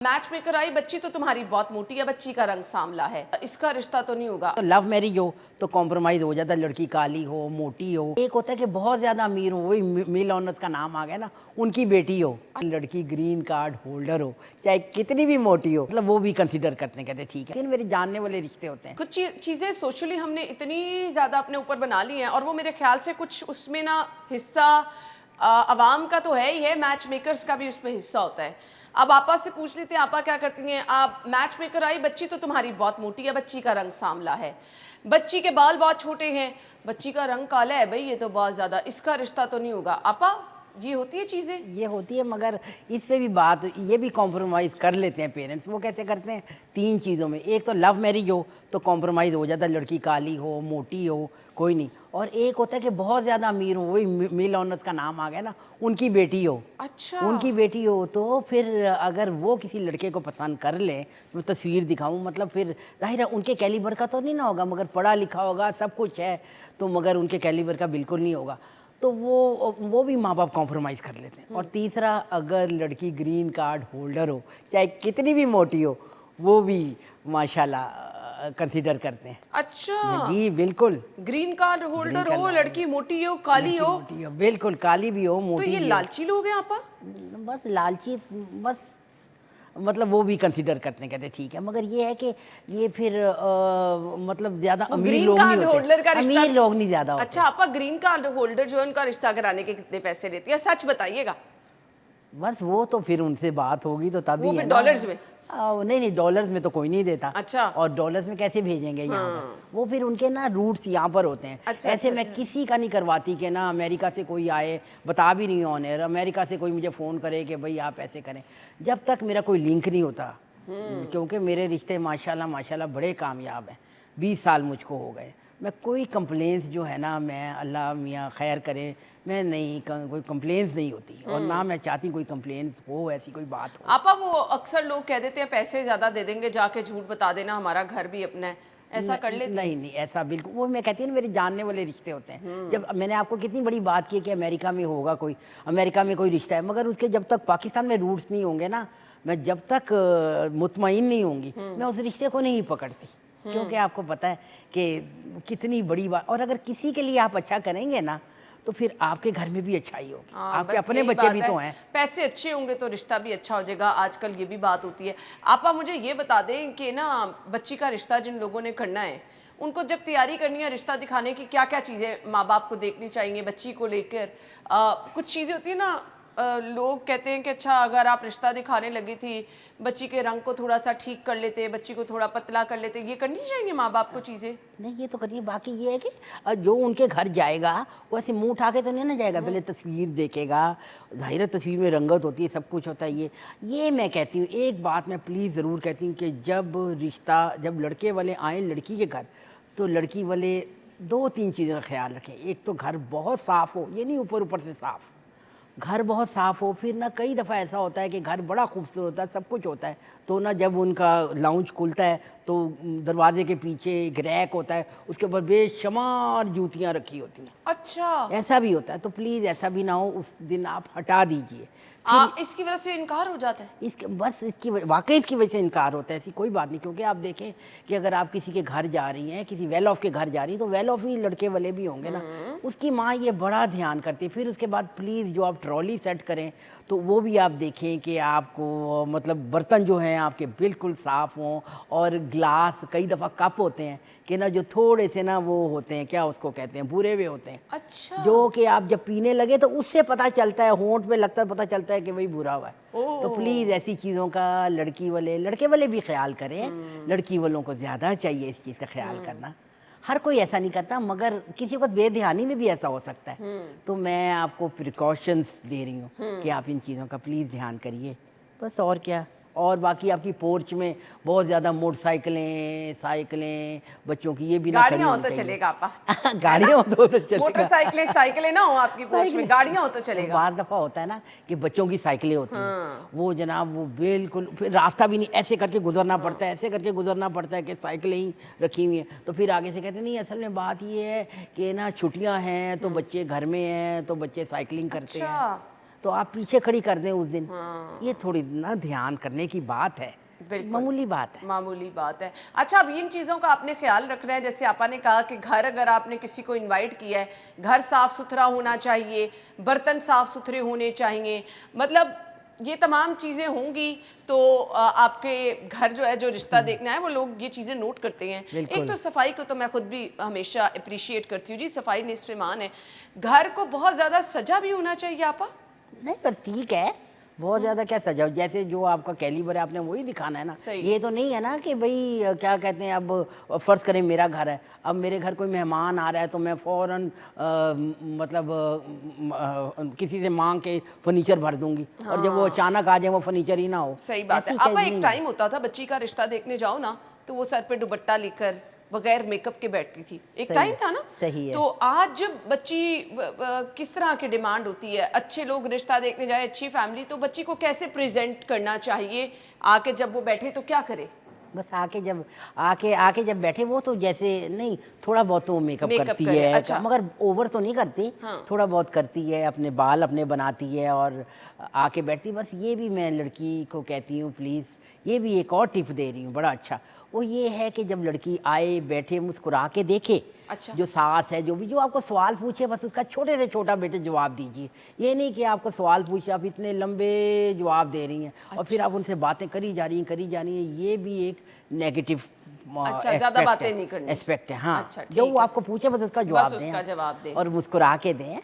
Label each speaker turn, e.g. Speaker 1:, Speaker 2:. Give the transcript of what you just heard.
Speaker 1: Match maker I बच्ची तो तुम्हारी बहुत मोटी है, बच्ची का रंग सांवला है, इसका रिश्ता तो नहीं होगा।
Speaker 2: तो लव मैरिज हो तो कॉम्प्रोमाइज़ हो जाता है, लड़की काली हो मोटी हो। एक होता है कि बहुत ज़्यादा अमीर हो, वही मिल ऑनर्स का नाम आ गया ना, उनकी बेटी हो, लड़की ग्रीन कार्ड होल्डर हो, चाहे कितनी भी मोटी हो, मतलब वो भी कंसिडर करते हैं, कहते हैं ठीक है। लेकिन मेरे जानने वाले रिश्ते होते हैं।
Speaker 1: कुछ चीजें सोशली हमने इतनी ज्यादा अपने ऊपर बना ली हैं और वो मेरे ख्याल से कुछ उसमें ना हिस्सा अवाम का तो है ही है, मैच मेकर्स का भी उसमें हिस्सा होता है। अब आपा से पूछ लेते हैं, आपा क्या करती हैं? आप मैच मेकर आई बच्ची तो तुम्हारी बहुत मोटी है, बच्ची का रंग सांवला है, बच्ची के बाल बहुत छोटे हैं, बच्ची का रंग काला है, भाई ये तो बहुत ज्यादा, इसका रिश्ता तो नहीं होगा। आपा ये होती है चीजें।
Speaker 2: ये होती है, मगर इस पे भी बात, ये भी कॉम्प्रोमाइज़ कर लेते हैं पेरेंट्स। वो कैसे करते हैं? तीन चीज़ों में। एक तो लव मैरिज हो तो कॉम्प्रोमाइज़ हो जाता है, लड़की काली हो मोटी हो कोई नहीं। और एक होता है कि बहुत ज़्यादा अमीर हो, वही मिल ऑनर्स का नाम आ गया ना, उनकी बेटी हो।
Speaker 1: अच्छा,
Speaker 2: उनकी बेटी हो तो फिर अगर वो किसी लड़के को पसंद कर ले, तो तस्वीर दिखाऊं, मतलब फिर जाहिर है उनके कैलिबर का तो नहीं ना होगा, मगर पढ़ा लिखा होगा, सब कुछ है, तो मगर उनके कैलिबर का बिल्कुल नहीं होगा, तो वो भी माँ बाप कॉम्प्रोमाइज़ कर लेते हैं। और तीसरा, अगर लड़की ग्रीन कार्ड होल्डर हो, चाहे कितनी भी मोटी हो, वो भी माशाल्लाह कंसिडर करते हैं।
Speaker 1: अच्छा,
Speaker 2: जी बिल्कुल।
Speaker 1: ग्रीन कार्ड होल्डर हो, लड़की मोटी हो, काली
Speaker 2: लड़की
Speaker 1: हो,
Speaker 2: मोटी हो, बिल्कुल, काली भी हो
Speaker 1: तो
Speaker 2: मोटी
Speaker 1: ये
Speaker 2: भी हो।
Speaker 1: लालची लोग हैं आपा।
Speaker 2: बस लालची, बस मतलब वो भी कंसिडर करते हैं, कहते हैं ठीक है। मगर ये है कि ये फिर मतलब ज़्यादा
Speaker 1: वो
Speaker 2: अमीर
Speaker 1: ग्रीन
Speaker 2: लोग नहीं
Speaker 1: कार्ड
Speaker 2: होते,
Speaker 1: होल्डर का रिश्ता,
Speaker 2: अमीर लोग नहीं ज़्यादा होते।
Speaker 1: अच्छा आपा ग्रीन कार्ड होल्डर जो है उनका रिश्ता कराने के कितने पैसे लेती है, सच बताइएगा।
Speaker 2: बस वो तो फिर उनसे बात होगी तो
Speaker 1: वो
Speaker 2: तभी
Speaker 1: भी
Speaker 2: है ना।
Speaker 1: डॉलर्स में?
Speaker 2: नहीं नहीं, डॉलर्स में तो कोई नहीं देता।
Speaker 1: अच्छा।
Speaker 2: और डॉलर्स में कैसे भेजेंगे यहाँ पर? वो फिर उनके ना रूट्स यहाँ पर होते हैं।
Speaker 1: अच्छा,
Speaker 2: ऐसे
Speaker 1: अच्छा,
Speaker 2: मैं
Speaker 1: अच्छा।
Speaker 2: किसी का नहीं करवाती कि ना अमेरिका से कोई आए, बता भी नहीं ऑन एयर, अमेरिका से कोई मुझे फ़ोन करे कि भाई आप ऐसे करें, जब तक मेरा कोई लिंक नहीं होता। क्योंकि मेरे रिश्ते माशाल्लाह माशाल्लाह बड़े कामयाब हैं। 20 साल मुझको हो गए। मैं कोई कंप्लेंट्स जो है ना, मैं अल्लाह मियाँ खैर करे, मैं नहीं कोई कंप्लेंट्स नहीं होती, और ना मैं चाहती कोई कंप्लेंट्स हो, ऐसी कोई बात हो।
Speaker 1: आपा वो अक्सर लोग कह देते हैं पैसे ज्यादा दे देंगे, जाके झूठ बता देना हमारा घर भी अपना है, ऐसा कर लेती हैं?
Speaker 2: नहीं नहीं, ऐसा बिल्कुल, वो मैं कहती हूँ ना, मेरे जानने वाले रिश्ते होते हैं। जब मैंने आपको कितनी बड़ी बात की कि अमेरिका में होगा कोई, अमेरिका में कोई रिश्ता है, मगर उसके जब तक पाकिस्तान में रूट्स नहीं होंगे ना, मैं जब तक मुतमईन नहीं होंगी, मैं उस रिश्ते को नहीं पकड़ती। क्योंकि आपको पता है कि कितनी बड़ी बात, और अगर किसी के लिए आप अच्छा करेंगे ना, तो फिर आपके घर में भी अच्छाई होगी।
Speaker 1: हाँ,
Speaker 2: आपके
Speaker 1: बस
Speaker 2: अपने
Speaker 1: यही
Speaker 2: बच्चे
Speaker 1: बात
Speaker 2: भी
Speaker 1: है।
Speaker 2: तो हैं।
Speaker 1: पैसे अच्छे होंगे तो रिश्ता भी अच्छा हो जाएगा, आजकल ये भी बात होती है। आपा मुझे ये बता दें कि ना बच्ची का रिश्ता जिन लोगों ने करना है, उनको जब तैयारी करनी है रिश्ता दिखाने की, क्या क्या चीज़ें माँ बाप को देखनी चाहिए बच्ची को लेकर? कुछ चीज़ें होती है ना, लोग कहते हैं कि अच्छा अगर आप रिश्ता दिखाने लगी थी, बच्ची के रंग को थोड़ा सा ठीक कर लेते, बच्ची को थोड़ा पतला कर लेते, ये करनी चाहिए माँ बाप को चीज़ें?
Speaker 2: नहीं, ये तो करिए। बाकी ये है कि जो उनके घर जाएगा वो ऐसे मुंह उठा के तो नहीं ना जाएगा, पहले तस्वीर देखेगा। ज़ाहिर है तस्वीर में रंगत होती है, सब कुछ होता है। ये मैं कहती हूँ, एक बात मैं प्लीज़ ज़रूर कहती हूँ कि जब लड़के वाले आएँ लड़की के घर, तो लड़की वाले 2-3 चीज़ों का ख्याल रखें। एक तो घर बहुत साफ़ हो, ये नहीं ऊपर ऊपर से साफ़, घर बहुत साफ़ हो। फिर ना कई दफ़ा ऐसा होता है कि घर बड़ा खूबसूरत होता है, सब कुछ होता है, तो ना जब उनका लाउंज खुलता है तो दरवाजे के पीछे एक रैक होता है, उसके ऊपर बेशुमार जूतियाँ रखी होती हैं।
Speaker 1: अच्छा,
Speaker 2: ऐसा भी होता है, तो प्लीज़ ऐसा भी ना हो, उस दिन आप हटा दीजिए। फिर
Speaker 1: इसकी वजह से इनकार हो जाता है?
Speaker 2: वाकई इसकी वजह से इनकार होता है, ऐसी कोई बात नहीं। क्योंकि आप देखें कि अगर आप किसी के घर जा रही हैं, किसी वेल ऑफ के घर जा रही हैं, तो वेल ऑफ ही लड़के वाले भी होंगे ना, उसकी माँ ये बड़ा ध्यान करती है। फिर उसके बाद प्लीज़ जो आप ट्रॉली सेट करें, तो वो भी आप देखें कि आपको मतलब बर्तन जो हैं आपके बिल्कुल साफ़ हों, और ग्लास, कई दफ़ा कप होते हैं कि ना जो थोड़े से ना वो होते हैं, क्या उसको कहते हैं, भूरे हुए होते हैं,
Speaker 1: अच्छा।
Speaker 2: जो कि आप जब पीने लगे तो उससे पता चलता है, होंठ पे लगता है, पता चलता है कि भाई बुरा हुआ है। तो
Speaker 1: ओह!
Speaker 2: प्लीज़ ऐसी चीज़ों का लड़के वाले भी ख्याल करें। लड़की वालों को ज़्यादा चाहिए इस चीज़ का ख्याल करना। हर कोई ऐसा नहीं करता, मगर किसी को बेध्यानी में भी ऐसा हो सकता है। तो मैं आपको प्रिकॉशंस दे रही हूँ कि आप इन चीज़ों का प्लीज़ ध्यान करिए, बस। और क्या। और बाकी आपकी पोर्च में बहुत ज़्यादा मोटरसाइकिलें, साइकिलें बच्चों की, ये भी ना खड़ी
Speaker 1: गाड़ियाँ हो
Speaker 2: होनी
Speaker 1: तो
Speaker 2: चाहिए।
Speaker 1: चलेगा आपा, है ना?
Speaker 2: गाड़ियाँ हो तो चलेगा।
Speaker 1: मोटरसाइकिलें, साइकिलें ना हो आपकी पोर्च में, गाड़ियाँ हो तो चलेगा।
Speaker 2: बार दफ़ा होता है ना कि बच्चों की साइकिलें होती हैं,
Speaker 1: हाँ।
Speaker 2: वो जनाब वो बिल्कुल, फिर रास्ता भी नहीं, ऐसे करके गुजरना पड़ता है, ऐसे करके गुजरना पड़ता है कि साइकिलें ही रखी हुई हैं। तो फिर आगे से कहते हैं नहीं, असल में बात ये है कि ना छुट्टियां हैं तो बच्चे घर में हैं, तो बच्चे साइकिलिंग करते हैं।
Speaker 1: अच्छा,
Speaker 2: तो आप पीछे खड़ी कर दें उस दिन। ये थोड़ी ना ध्यान करने की बात है,
Speaker 1: बिल्कुल।
Speaker 2: मामूली बात है।
Speaker 1: मामूली बात है। अच्छा, अब इन चीज़ों का आपने ख्याल रखना है, जैसे आपा ने कहा कि घर अगर आपने किसी को इनवाइट किया है, घर साफ सुथरा होना चाहिए, बर्तन साफ सुथरे होने चाहिए, मतलब ये तमाम चीज़ें होंगी तो आपके घर जो है, जो रिश्ता देखना है, वो लोग ये चीज़ें नोट करते हैं। एक
Speaker 2: बिल्कुल।
Speaker 1: तो सफाई को तो मैं खुद भी हमेशा अप्रिशिएट करती हूँ जी, सफाई निस्फ़ ईमान है। घर को बहुत ज़्यादा सजा भी होना चाहिए आपा?
Speaker 2: नहीं पर ठीक है, बहुत ज़्यादा क्या सजाओ, जैसे जो आपका कैलिबर है आपने वही दिखाना है ना।
Speaker 1: सही।
Speaker 2: ये तो नहीं है ना कि भाई क्या कहते हैं, अब फ़र्ज़ करें मेरा घर है, अब मेरे घर कोई मेहमान आ रहा है तो मैं फ़ौरन मतलब किसी से मांग के फर्नीचर भर दूंगी, और जब वो अचानक आ जाए वो फर्नीचर ही ना हो।
Speaker 1: सही बात है।
Speaker 2: ऐसी
Speaker 1: आपा
Speaker 2: चीज़
Speaker 1: एक
Speaker 2: नहीं है।
Speaker 1: टाइम होता था बच्ची का रिश्ता देखने जाओ ना, तो वो सर पे दुपट्टा लेकर बगैर मेकअप के बैठती थी, एक
Speaker 2: सही
Speaker 1: टाइम
Speaker 2: है,
Speaker 1: था ना।
Speaker 2: सही है।
Speaker 1: तो आज जब बच्ची किस तरह की डिमांड होती है, अच्छे लोग रिश्ता देखने जाए, अच्छी फैमिली, तो बच्ची को कैसे प्रेजेंट करना चाहिए, आके जब वो बैठे तो क्या करे?
Speaker 2: बस आके जब बैठे वो तो जैसे नहीं, थोड़ा बहुत तो मेकअप
Speaker 1: मेकअप
Speaker 2: करती
Speaker 1: करे,
Speaker 2: है,
Speaker 1: अच्छा।
Speaker 2: मगर ओवर तो नहीं करती।
Speaker 1: हाँ।
Speaker 2: थोड़ा बहुत करती है, अपने बाल अपने बनाती है और आके बैठती। बस ये भी मैं लड़की को कहती हूँ, प्लीज़ ये भी एक और टिप दे रही हूँ, बड़ा अच्छा, वो ये है कि जब लड़की आए बैठे मुस्कुरा के देखे,
Speaker 1: अच्छा।
Speaker 2: जो सास है जो भी जो आपको सवाल पूछे बस उसका छोटे से छोटा बेटे जवाब दीजिए। ये नहीं कि आपको सवाल पूछे आप इतने लंबे जवाब दे रही हैं और फिर आप उनसे बातें करी जा रही हैं, ये भी एक नेगेटिव
Speaker 1: अच्छा, ज़्यादा बातें नहीं करनी।
Speaker 2: एस्पेक्ट है। हाँ,
Speaker 1: अच्छा,
Speaker 2: जो
Speaker 1: ठीक
Speaker 2: वो
Speaker 1: है।
Speaker 2: आपको पूछे बस उसका
Speaker 1: बस
Speaker 2: जवाब दें
Speaker 1: उसका
Speaker 2: आप,
Speaker 1: जवाब दें।
Speaker 2: और मुस्कुरा के दें।